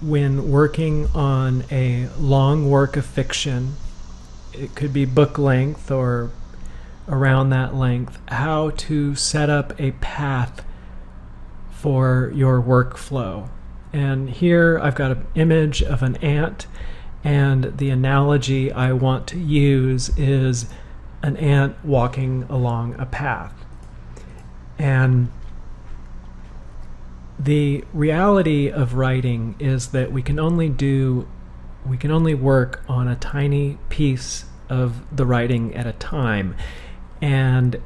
when working on a long work of fiction, it could be book length or around that length, how to set up a path for your workflow. And here I've got an image of an ant, and the analogy I want to use is an ant walking along a path. And the reality of writing is that we can only work on a tiny piece of the writing at a time. And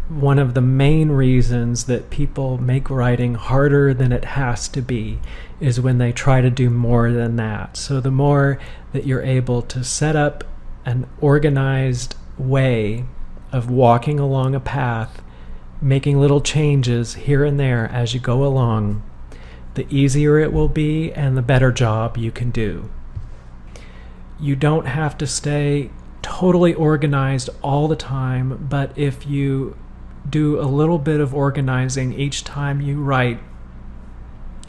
one of the main reasons that people make writing harder than it has to be is when they try to do more than that. So the more that you're able to set up an organized way of walking along a path, making little changes here and there as you go along, the easier it will be and the better job you can do. You don't have to stay totally organized all the time, but if you do a little bit of organizing each time you write,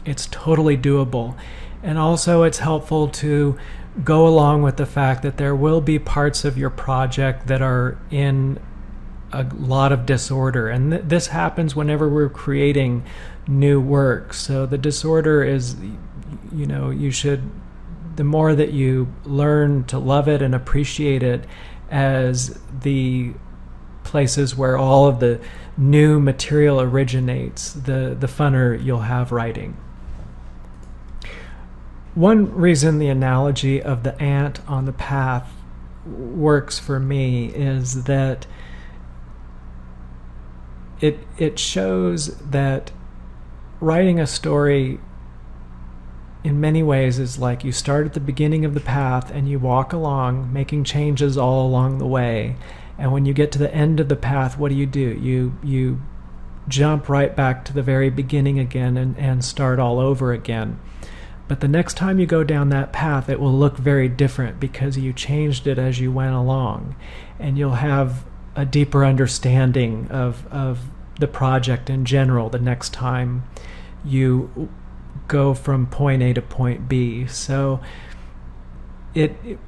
it's totally doable. And also it's helpful to go along with the fact that there will be parts of your project that are in a lot of disorder, and this happens whenever we're creating new work. So the disorder is, the more that you learn to love it and appreciate it as the places where all of the new material originates, the funner you'll have writing. One reason the analogy of the ant on the path works for me is that it shows that writing a story in many ways is like you start at the beginning of the path and you walk along, making changes all along the way. And when you get to the end of the path, what do? You jump right back to the very beginning again and start all over again. But the next time you go down that path, it will look very different because you changed it as you went along. And you'll have a deeper understanding of the project in general the next time you go from point A to point B. So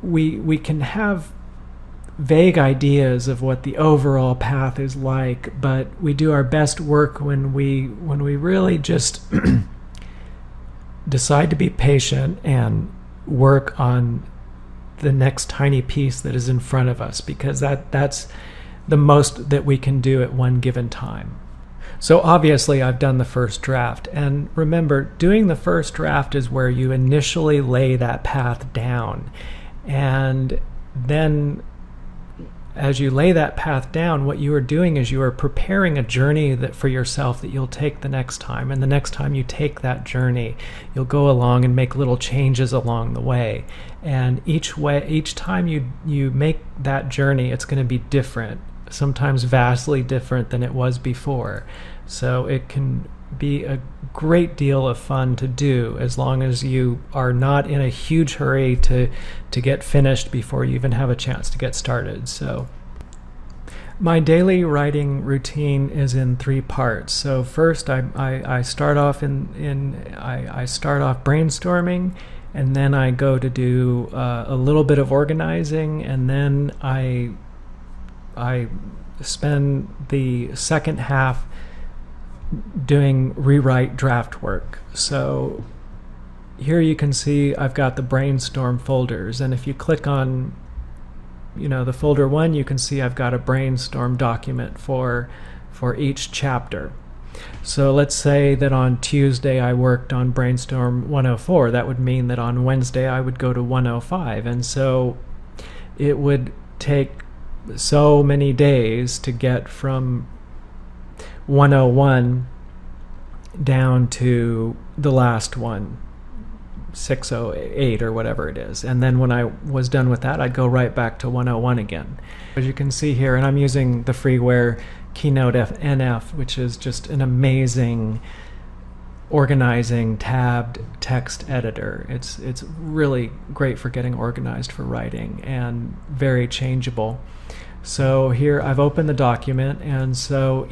we can have vague ideas of what the overall path is like, but we do our best work when we really just decide to be patient and work on the next tiny piece that is in front of us, because that's the most that we can do at one given time. So obviously I've done the first draft, and remember, doing the first draft is where you initially lay that path down, and then as you lay that path down, what you are doing is you are preparing a journey that for yourself that you'll take the next time. And the next time you take that journey, you'll go along and make little changes along the way. And each time you make that journey, it's going to be different, sometimes vastly different than it was before. So it can be a great deal of fun to do as long as you are not in a huge hurry to get finished before you even have a chance to get started. So my daily writing routine is in 3 parts. So first I start off I start off brainstorming, and then I go to do a little bit of organizing, and then I spend the second half doing rewrite draft work. So here you can see I've got the Brainstorm folders, and if you click on the folder 1, you can see I've got a brainstorm document for each chapter. So let's say that on Tuesday I worked on Brainstorm 104. That would mean that on Wednesday I would go to 105, and so it would take so many days to get from 101 down to the last one, 608 or whatever it is. And then when I was done with that, I'd go right back to 101 again. As you can see here, and I'm using the freeware Keynote NF, which is just an amazing organizing tabbed text editor. It's really great for getting organized for writing and very changeable. So here I've opened the document, and so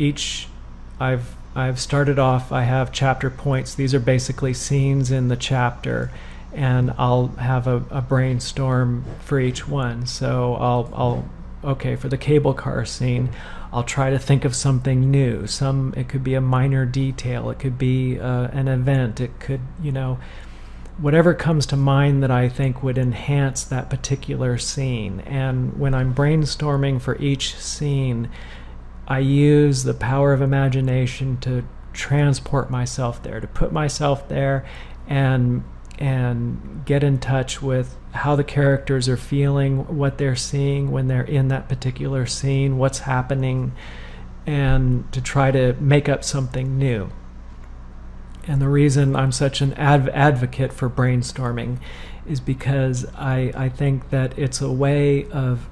I've I've started off, I have chapter points. These are basically scenes in the chapter, and I'll have a brainstorm for each one. So okay, for the cable car scene, I'll try to think of something new. It could be a minor detail, it could be an event, it could, whatever comes to mind that I think would enhance that particular scene. And when I'm brainstorming for each scene, I use the power of imagination to transport myself there, to put myself there and get in touch with how the characters are feeling, what they're seeing when they're in that particular scene, what's happening, and to try to make up something new. And the reason I'm such an advocate for brainstorming is because I think that it's a way of...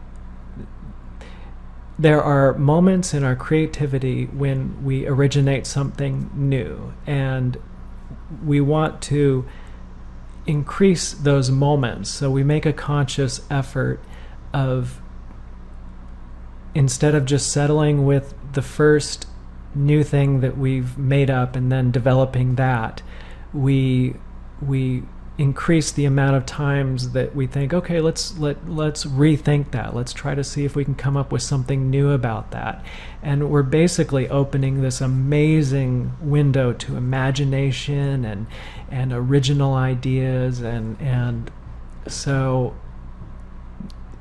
There are moments in our creativity when we originate something new, and we want to increase those moments. So we make a conscious effort of, instead of just settling with the first new thing that we've made up and then developing that, we increase the amount of times that we think, okay, let's rethink that. Let's try to see if we can come up with something new about that. And we're basically opening this amazing window to imagination and original ideas, and so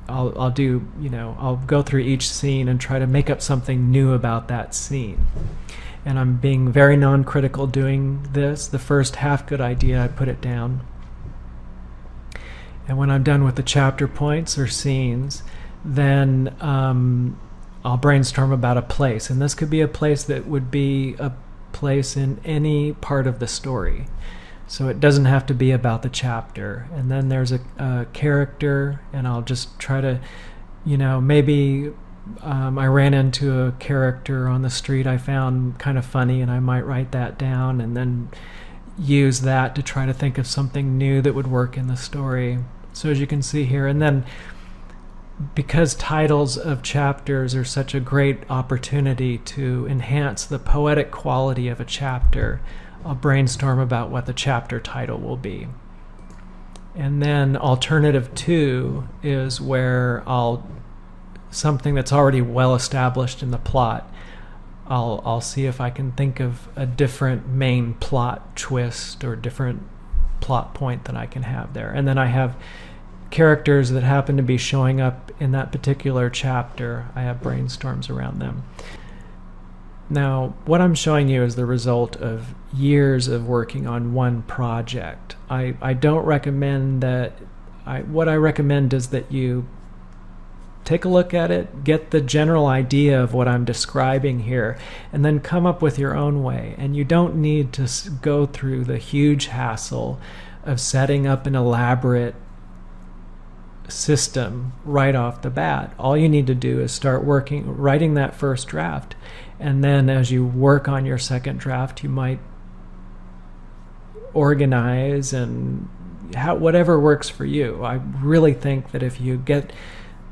I'll go through each scene and try to make up something new about that scene. And I'm being very non-critical doing this. The first half-good idea, I put it down. And when I'm done with the chapter points or scenes, then I'll brainstorm about a place. And this could be a place that would be a place in any part of the story. So it doesn't have to be about the chapter. And then there's a character, and I'll just try to, maybe I ran into a character on the street I found kind of funny, and I might write that down and then use that to try to think of something new that would work in the story. So as you can see here, and then because titles of chapters are such a great opportunity to enhance the poetic quality of a chapter, I'll brainstorm about what the chapter title will be. And then alternative 2 is where something that's already well established in the plot, I'll see if I can think of a different main plot twist or different plot point that I can have there. And then I have characters that happen to be showing up in that particular chapter. I have brainstorms around them. Now, what I'm showing you is the result of years of working on one project. I don't recommend that. What I recommend is that you take a look at it, get the general idea of what I'm describing here, and then come up with your own way. And you don't need to go through the huge hassle of setting up an elaborate system right off the bat. All you need to do is start writing that first draft, and then as you work on your second draft, you might organize and whatever works for you. I really think that if you get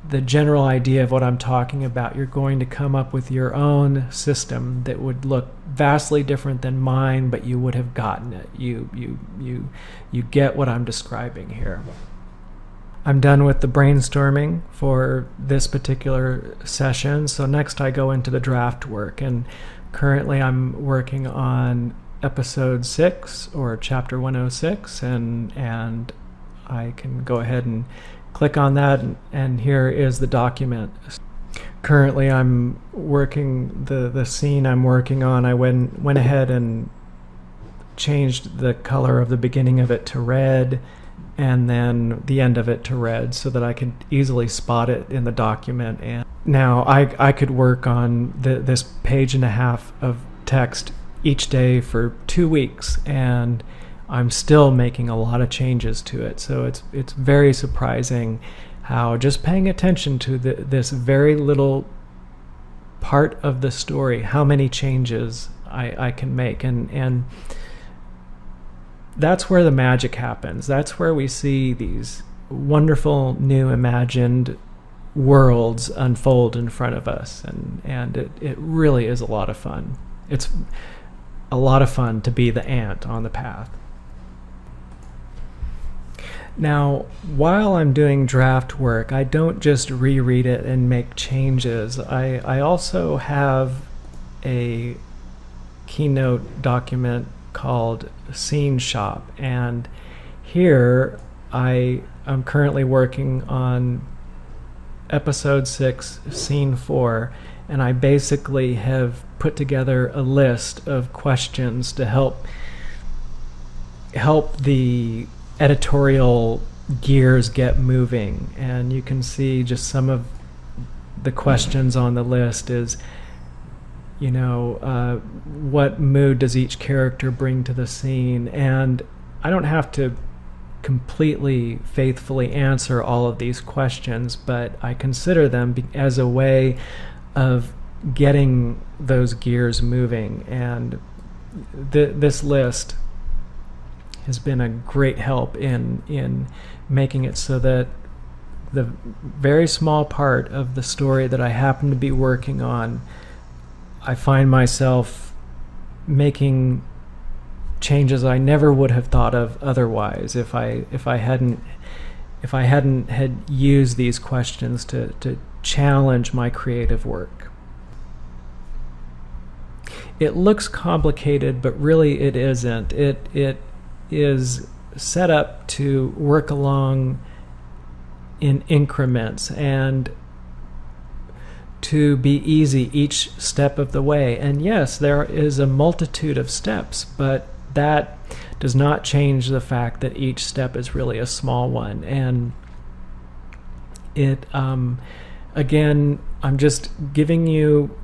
the general idea of what I'm talking about, you're going to come up with your own system that would look vastly different than mine, but you would have gotten it. You get what I'm describing here. I'm done with the brainstorming for this particular session, so next I go into the draft work, and currently I'm working on episode 6 or chapter 106, and I can go ahead and click on that, and here is the document. Currently I'm working the scene I'm working on. I went ahead and changed the color of the beginning of it to red and then the end of it to red so that I could easily spot it in the document. And now I could work on this page and a half of text each day for 2 weeks, and I'm still making a lot of changes to it. So it's very surprising how just paying attention to this very little part of the story, how many changes I can make. And that's where the magic happens. That's where we see these wonderful new imagined worlds unfold in front of us. And it really is a lot of fun. a lot of fun to be the ant on the path. Now, while I'm doing draft work, I don't just reread it and make changes. I also have a Keynote document called Scene Shop, and here I'm currently working on episode 6, scene 4, and I basically have put together a list of questions to help the editorial gears get moving. And you can see just some of the questions on the list is, what mood does each character bring to the scene? And I don't have to completely faithfully answer all of these questions, but I consider them as a way of getting those gears moving. And this list has been a great help in making it so that the very small part of the story that I happen to be working on, I find myself making changes I never would have thought of otherwise if I hadn't had used these questions to challenge my creative work. It looks complicated, but really it isn't. It is set up to work along in increments and to be easy each step of the way. And yes, there is a multitude of steps, but that does not change the fact that each step is really a small one. And it again, I'm just giving you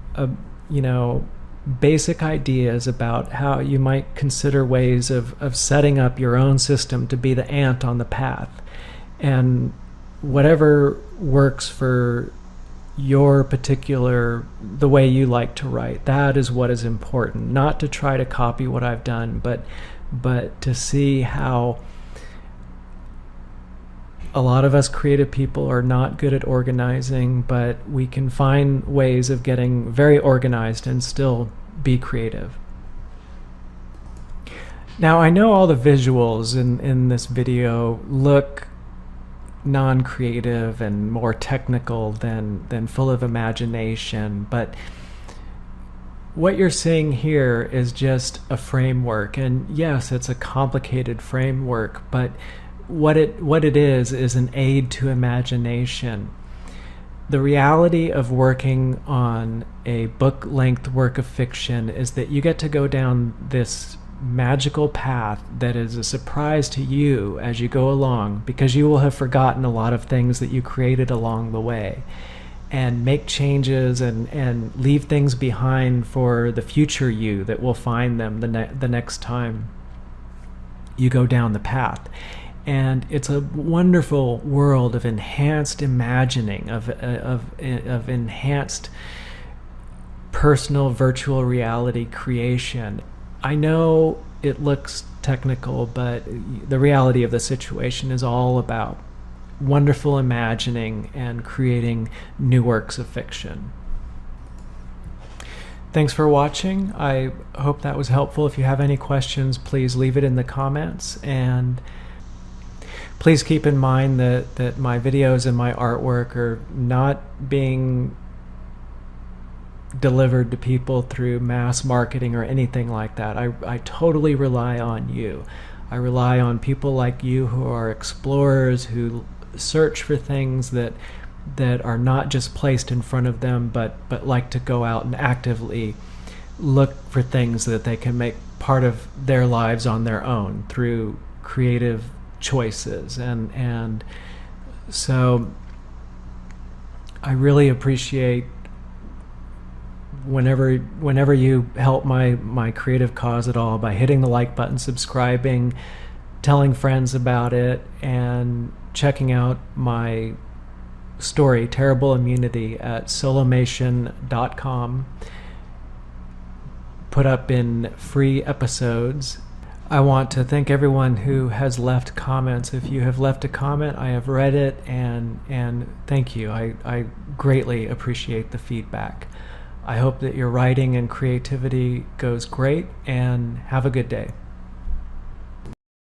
basic ideas about how you might consider ways of setting up your own system to be the ant on the path. And whatever works for your particular, the way you like to write, that is what is important. Not to try to copy what I've done, but to see how a lot of us creative people are not good at organizing, but we can find ways of getting very organized and still be creative. Now, I know all the visuals in this video look non-creative and more technical than full of imagination, but what you're seeing here is just a framework. And yes, it's a complicated framework, but what it is an aid to imagination. The reality of working on a book-length work of fiction is that you get to go down this magical path that is a surprise to you as you go along, because you will have forgotten a lot of things that you created along the way, and make changes and leave things behind for the future you that will find them the next time you go down the path. And it's a wonderful world of enhanced imagining, of enhanced personal virtual reality creation. I know it looks technical, but the reality of the situation is all about wonderful imagining and creating new works of fiction. Thanks for watching. I hope that was helpful. If you have any questions, please leave it in the comments. And please keep in mind that my videos and my artwork are not being delivered to people through mass marketing or anything like that. I totally rely on you. I rely on people like you who are explorers, who search for things that are not just placed in front of them, but like to go out and actively look for things that they can make part of their lives on their own through creative choices. And so I really appreciate whenever you help my creative cause at all by hitting the like button, subscribing, telling friends about it, and checking out my story, Terrible Immunity, at solomation.com, put up in free episodes. I want to thank everyone who has left comments. If you have left a comment, I have read it, and thank you. I greatly appreciate the feedback. I hope that your writing and creativity goes great, and have a good day.